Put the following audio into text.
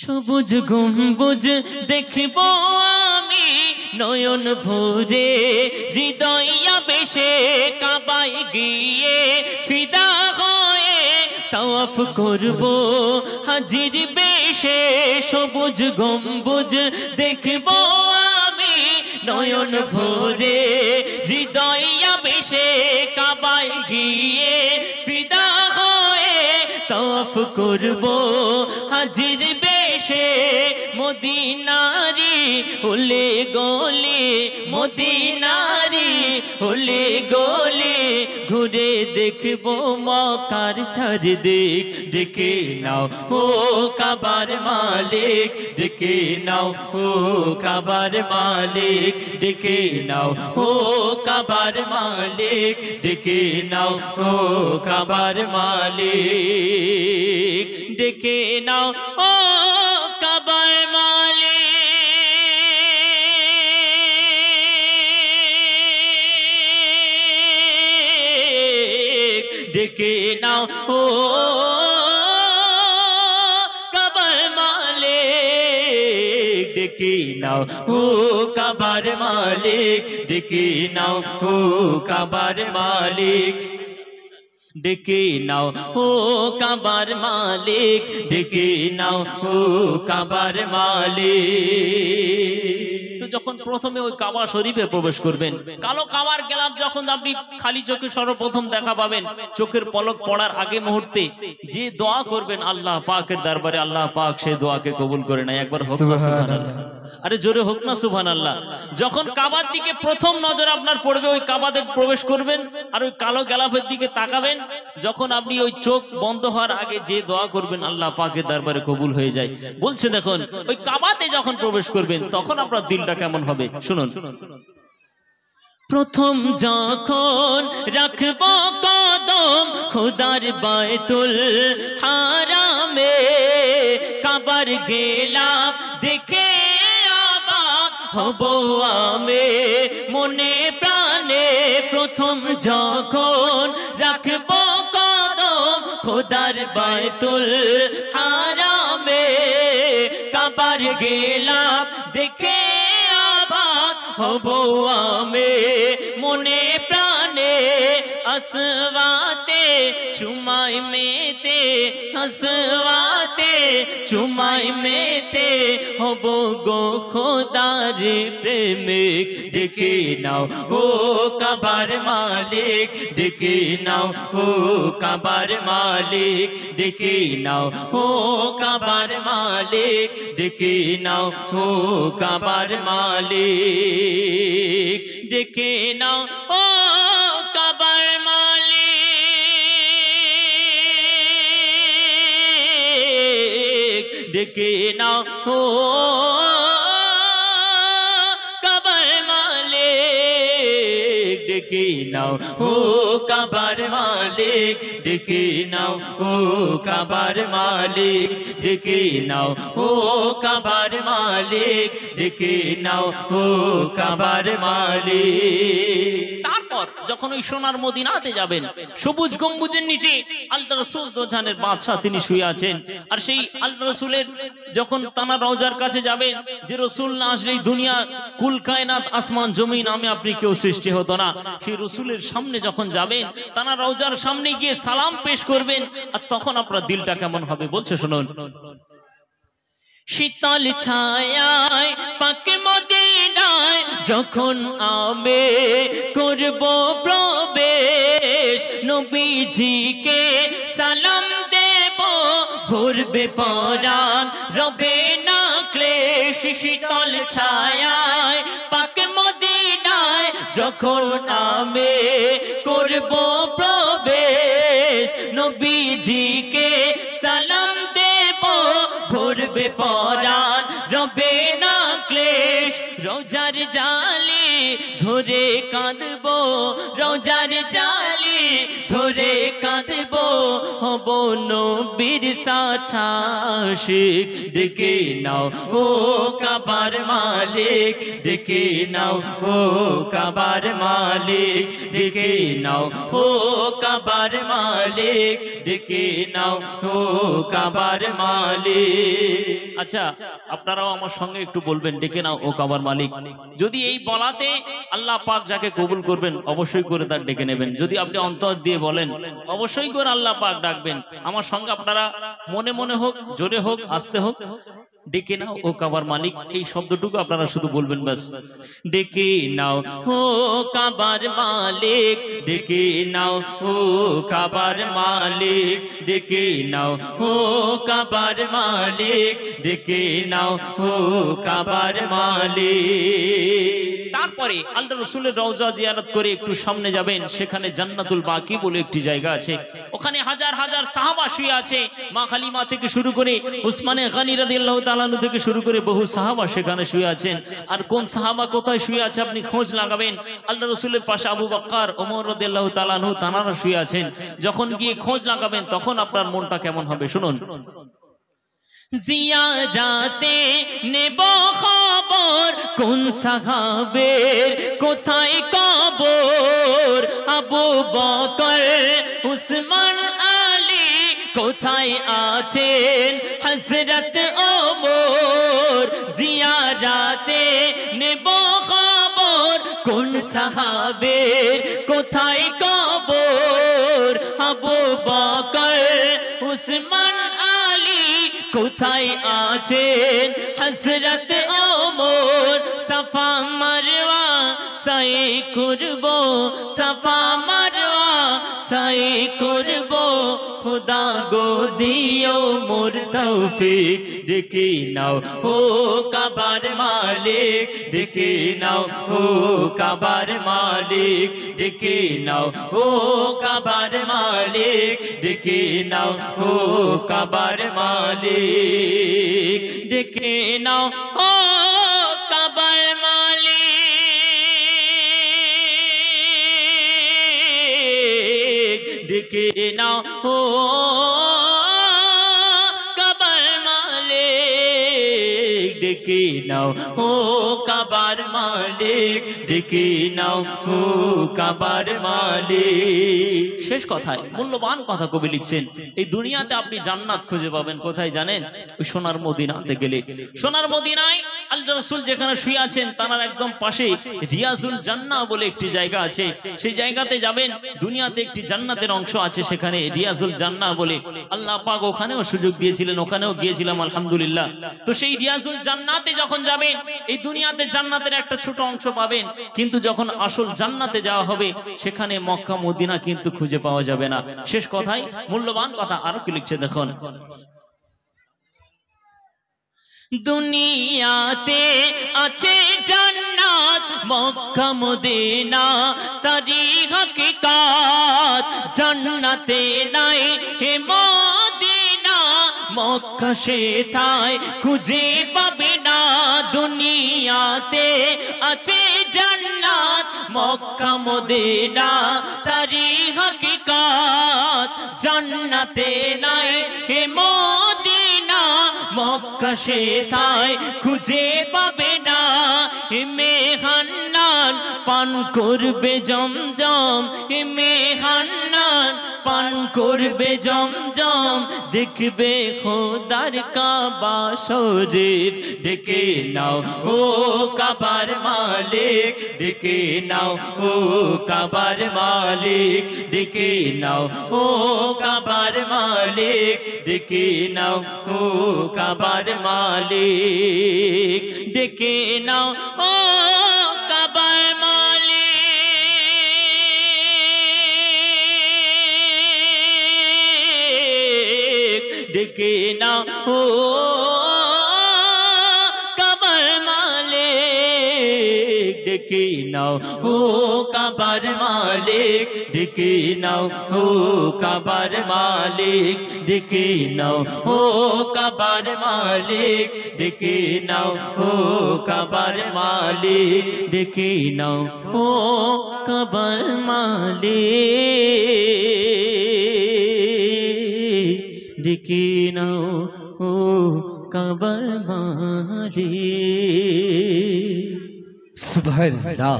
সবুজ গম্বুজ দেখব আমি নয়ন ভরে, হৃদয়া বেশে কাবায় গিয়ে ফিদা হয়ে তাওয়াফ করব হাজির বেশে। সবুজ গম্বুজ দেখব আমি নয়ন ভরে, হৃদয়া বেশে কাবায় গিয়ে ফিদা হয়ে তাওয়াফ করব হাজির বেশে। মদিনারি ওলে গলে, মদিনারি ওলে গলে ঘুরে দেখব মক্কার চারদিক। ডেকে নাও ও কাবার মালিক, ডেকে নাও ও কাবার মালিক, ডেকে নাও ও কাবার মালিক, ডেকে নাও ও কাবার মালিক, ডেকে নাও ও কাবার মালিক, ডেকে নাও ও কাবার মালিক, ডেকে নাও ও কাবার মালিক, ডেকে নাও ও কাবার মালিক, ডেকে নাও ও কাবার মালিক, ডেকে নাও ও কাবার মালিক। তো যখন প্রথমে ওই কাবা শরীফে প্রবেশ করবেন, কালো কাবার গেলাম যখন আপনি খালি চোখে সর্বপ্রথম দেখা পাবেন, চোখের পলক পড়ার আগে মুহূর্তে যে দোয়া করবেন আল্লাহ পাকের দরবারে, আল্লাহ পাক সেই দোয়াকে কবুল করে নেয়। একবার হোক না সুবহানাল্লাহ, আরে জোরে হোক না সুবহানাল্লাহ। যখন কাবার দিকে প্রথম নজর আপনার পড়বে, ওই কাবাতে প্রবেশ করবেন আর ওই কালো গেলাফের দিকে তাকাবেন। যখন আপনি ওই চোখ বন্ধ হওয়ার আগে যে দোয়া করবেন আল্লাহ পাকের দরবারে কবুল হয়ে যায়। বলছে দেখুন, ওই কাবাতে যখন প্রবেশ করবেন তখন আপনার দিলটা কেমন হবে শুনুন। প্রথম যখন রাখব কদম খোদার বায়তুল হারামে, কাবার গেলাম দেখে অবাক হব আমি মনে প্রাণে। প্রথম যখন রাখব কদম খোদার বায়তুল হারামে, কাবার গেলাম দেখে অবাক হব আমি মনে প্রাণে। আসওয়াতে চুমাই মেতে, আসওয়াতে চুমাই মেতে হব গো খোদার প্রেমিক। ডেকে নাও ও কাবার মালিক, ডেকে নাও ও কাবার মালিক, ডেকে নাও ও কাবার মালিক, ডেকে নাও ও কাবার মালিক, ডেকে নাও ও কাবার মালিক, ডেকে নাও ও কাবার মালিক, ডেকে নাও ও কাবার মালিক, ডেকে নাও ও কাবার মালিক, ডেকে নাও ও কাবার মালিক, ডেকে নাও ও কাবার মালিক। তারপর যখন ওই সোনার মদিনাতে যাবেন, সবুজ গম্বুজের নিচে আল্লাহ রাসূল দোজানের বাদশা তিনি শুয়ে আছেন। আর সেই আল্লাহ রাসূলের যখন তানা রওজার কাছে যাবেন, যে রাসূল না আসলে এই দুনিয়া কুল কায়নাত আসমান জমিন আমি আপনি কেউ সৃষ্টি হতো না। সেই রাসূলের সামনে যখন যাবেন, তানা রওজার সামনে গিয়ে সালাম পেশ করবেন, আর তখন আপনার দিলটা কেমন হবে বলছে শুনুন। শীতল ছায়ায় পাক মদিনায় যখন আমি করব প্রবেশ, নবীজিকে সালাম দেব ভরবে পরাণ রবে না ক্লেশ। শীতল ছায়ায় পাক মদিনায় যখন আমি করব প্রবেশ, নবীজিকে সালাম দেব ভরবে পরাণ রবে না ক্লেশ। রোজার জালি ধরে কাঁদবো, রোজার জালি ধরে কাঁদবো হব নবীর সাথী। ডেকে নাও ও কাবার মালিক, ডেকে নাও ও কাবার মালিক, ডেকে নাও ও কাবার মালিক, ডেকে নাও ও কাবার মালিক। আচ্ছা আপনারাও আমার সঙ্গে একটু বলবেন, ডেকে নাও ও কাবার মালিক। যদি এই বলাতে আল্লাহ পাক যাকে কবুল করবেন অবশ্যই করে তার ডেকে নেবেন। যদি আপনি অন্তর দিয়ে বলেন অবশ্যই করে আল্লাহ পাক ডাকবেন। আমার সঙ্গে আপনারা মনে মনে হোক, জোরে হোক, আস্তে হোক, ডেকে নাও ও কাবার মালিক, এই শব্দটুকু আপনারা শুধু বলবেন ব্যাস। ডেকে নাও ও কাবার মালিক, ডেকে নাও ও কাবার মালিক, ডেকে নাও ও কাবার মালিক, ডেকে নাও ও কাবার মালিক। তারপরে আল্লাহ রাসূলের রওজা জিয়ারত করে একটু সামনে যাবেন, সেখানে জান্নাতুল বাকি বলে একটি জায়গা আছে। ওখানে হাজার হাজার সাহাবা শুয়ে আছে। মা খালিমা থেকে শুরু করে উসমানে গনি রাদিয়াল্লাহু তাআলা আনহু থেকে শুরু করে বহু সাহাবা সেখানে শুয়ে আছেন। আর কোন সাহাবা কোথায় শুয়ে আছে আপনি খোঁজ লাগাবেন। আল্লাহ রাসূলের পাশে আবু বকর, ওমর রাদিয়াল্লাহু তাআলা আনহু তানারা শুয়ে আছেন। যখন গিয়ে খোঁজ লাগাবেন তখন আপনার মনটা কেমন হবে শুনুন। জিয়ারাতে নেব খবর কোন সাহাবের কোথায় কবর, আবু বকর, উসমান, আলী কোথায় আছেন হযরত ওমর। জিয়ারাতে নেব খবর কোন সাহাবের কোথায় কবর, আবু বকর, উসমান, কোথায় আছেন হযরত ওমর। সাফা মারওয়া সাই করব, সাফা মারওয়া সাই করব, খোদা গো দিও মোর তৌফিক। ডেকে নাও ও কাবার মালিক, ডেকে নাও ও কাবার মালিক, ডেকে নাও ও কাবার মালিক, ডেকে নাও ও কাবার মালিক, ডেকে নাও ও কাবার মালিক, ডেকে নাও ও কাবার মালিক, ডেকে নাও ও কাবার মালিক, ডেকে নাও ও কাবার মালিক। শেষ কথায় মূল্যবান কথা কবি লিখছেন, এই দুনিয়াতে আপনি জান্নাত খুঁজে পাবেন কোথায় জানেন? ওই সোনার মদিনাতে গেলে। সোনার মদিনায় আল্লাহ রাসূল যেখানে শুয়ে আছেন তার একদম পাশে রিয়াজুল জান্নাহ বলে একটি জায়গা আছে। সেই জায়গাতে যাবেন, দুনিয়াতে একটি জান্নাতের অংশ আছে সেখানে রিয়াজুল জান্নাহ বলে। আল্লাহ পাক ওখানেও সুযোগ দিয়েছিলেন, ওখানেও গিয়েছিলাম আলহামদুলিল্লাহ। তো সেই রিয়াজুল জান্নাতে যখন যাবেন, এই দুনিয়াতে জান্নাতের একটা ছোট অংশ পাবেন, কিন্তু যখন আসল জান্নাতে যাওয়া হবে সেখানে মক্কা মদিনা কিন্তু খুঁজে পাওয়া যাবে না। শেষ কথাই মূল্যবান কথা আরো কি লিখছে দেখুন। দুনিয়াতে আছে জান্নাত মক্কা মদিনা তারি হকিকত, জান্নাতে নাই হে মদিনা মক্কা সেথায় খুঁজে পাবে না। দুনিয়াতে আছে জান্নাত মক্কা মদিনা তারি হকিকত, জান্নাতে নাই হে মদিনা মক্কা সেথায় খুঁজে পাবে না। মেহান্নান পান করবে জমজম, মেহান্নান পান করবে জমজম, দেখবে খোদার কাবা শরীফ। ডেকে নাও ও কাবার মালিক, ডেকে নাও ও কাবার মালিক, ডেকে নাও ও কাবার মালিক, ডেকে নাও ও কাবার মালিক, ডেকে নাও ও কাবার মালিক, ডেকে নাও ও কাবার মালিক, ডেকে নাও ও কাবার মালিক, ডেকে নাও ও কাবার মালিক, ডেকে নাও ও কাবার মালিক, ডেকে নাও ও কাবার মালিক, ডেকে নাও ও কাবার মালিক, ডেকে নাও ও কাবার মালিক। সুবহানাল্লাহ।